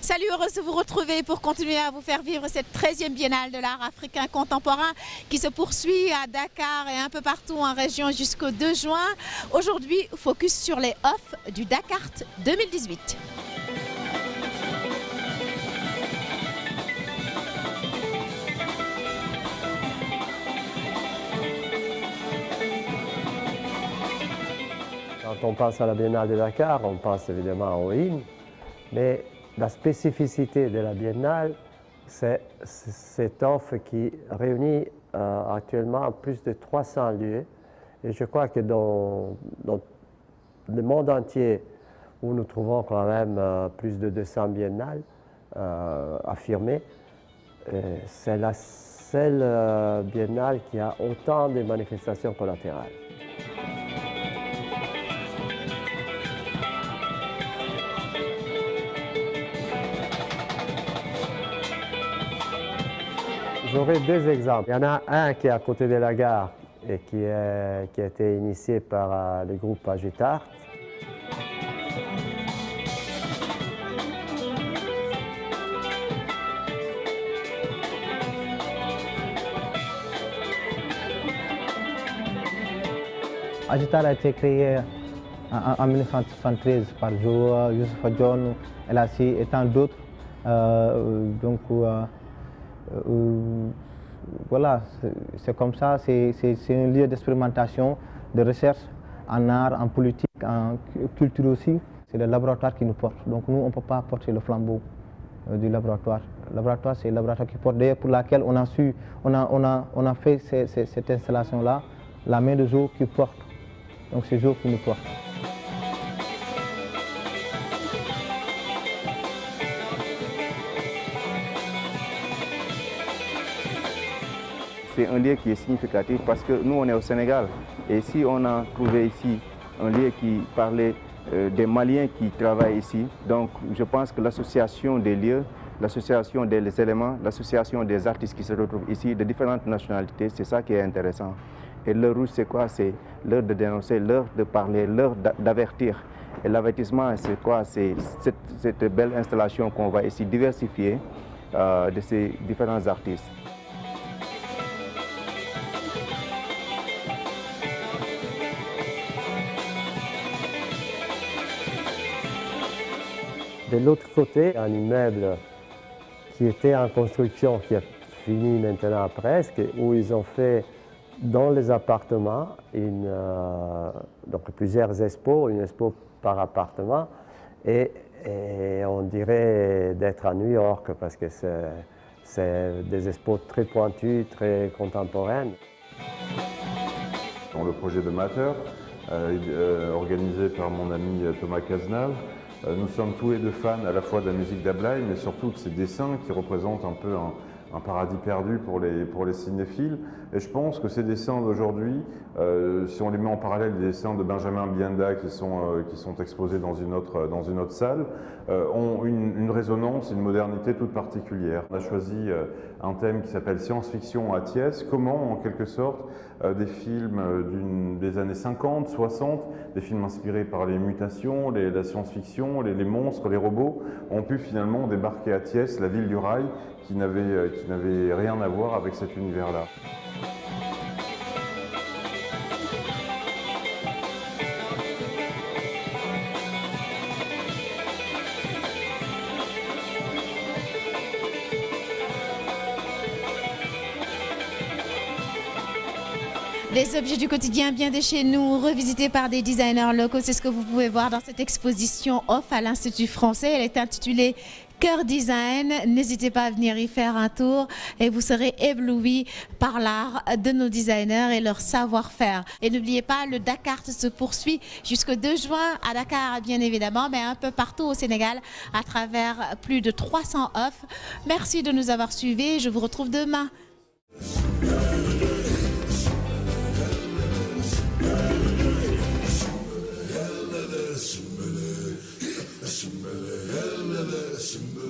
Salut, heureuse de vous retrouver pour continuer à vous faire vivre cette 13e biennale de l'art africain contemporain qui se poursuit à Dakar et un peu partout en région jusqu'au 2 juin. Aujourd'hui, focus sur les off du Dakar 2018. Quand on pense à la Biennale de Dakar, on pense évidemment au hymne, mais la spécificité de la Biennale, c'est cette offre qui réunit actuellement plus de 300 lieux. Et je crois que dans le monde entier, où nous trouvons quand même plus de 200 biennales affirmées, c'est la seule biennale qui a autant de manifestations collatérales. J'aurai deux exemples. Il y en a un qui est à côté de la gare et qui a été initié par le groupe Agitart. Agitart a été créé en 1973 par Joe, Youssef John, Elassi et tant d'autres. Voilà, c'est comme ça, c'est un lieu d'expérimentation, de recherche en art, en politique, en culture aussi. C'est le laboratoire qui nous porte. Donc nous, on ne peut pas porter le flambeau du laboratoire. Le laboratoire, c'est le laboratoire qui porte, d'ailleurs pour laquelle on a fait cette installation-là, la main de Joe qui porte. Donc c'est Joe qui nous porte. C'est un lieu qui est significatif parce que nous, on est au Sénégal. Et si on a trouvé ici un lieu qui parlait des Maliens qui travaillent ici, donc je pense que l'association des lieux, l'association des éléments, l'association des artistes qui se retrouvent ici de différentes nationalités, c'est ça qui est intéressant. Et l'heure rouge, c'est quoi? C'est l'heure de dénoncer, l'heure de parler, l'heure d'avertir. Et l'avertissement, c'est quoi? C'est cette belle installation qu'on va ici diversifier de ces différents artistes. De l'autre côté, un immeuble qui était en construction, qui a fini maintenant presque, où ils ont fait dans les appartements donc plusieurs expos, une expo par appartement, et on dirait d'être à New York parce que c'est des expos très pointus, très contemporaines. Dans le projet de Matter, organisé par mon ami Thomas Cazenave, nous sommes tous les deux fans à la fois de la musique d'Ablaye, mais surtout de ses dessins qui représentent un peu un paradis perdu pour les cinéphiles. Et je pense que ces dessins d'aujourd'hui, si on les met en parallèle des dessins de Benjamin Bienda qui sont exposés dans une autre salle, ont une résonance, une modernité toute particulière. On a choisi un thème qui s'appelle science-fiction à Thiès. Comment, en quelque sorte, des films des années 50, 60, des films inspirés par les mutations, la science-fiction, les monstres, les robots, ont pu finalement débarquer à Thiès, la ville du rail, qui n'avait rien à voir avec cet univers-là. Des objets du quotidien bien de chez nous, revisités par des designers locaux. C'est ce que vous pouvez voir dans cette exposition off à l'Institut français. Elle est intitulée Cœur Design. N'hésitez pas à venir y faire un tour et vous serez éblouis par l'art de nos designers et leur savoir-faire. Et n'oubliez pas, le Dakar se poursuit jusqu'au 2 juin à Dakar, bien évidemment, mais un peu partout au Sénégal à travers plus de 300 offres. Merci de nous avoir suivis. Je vous retrouve demain. Some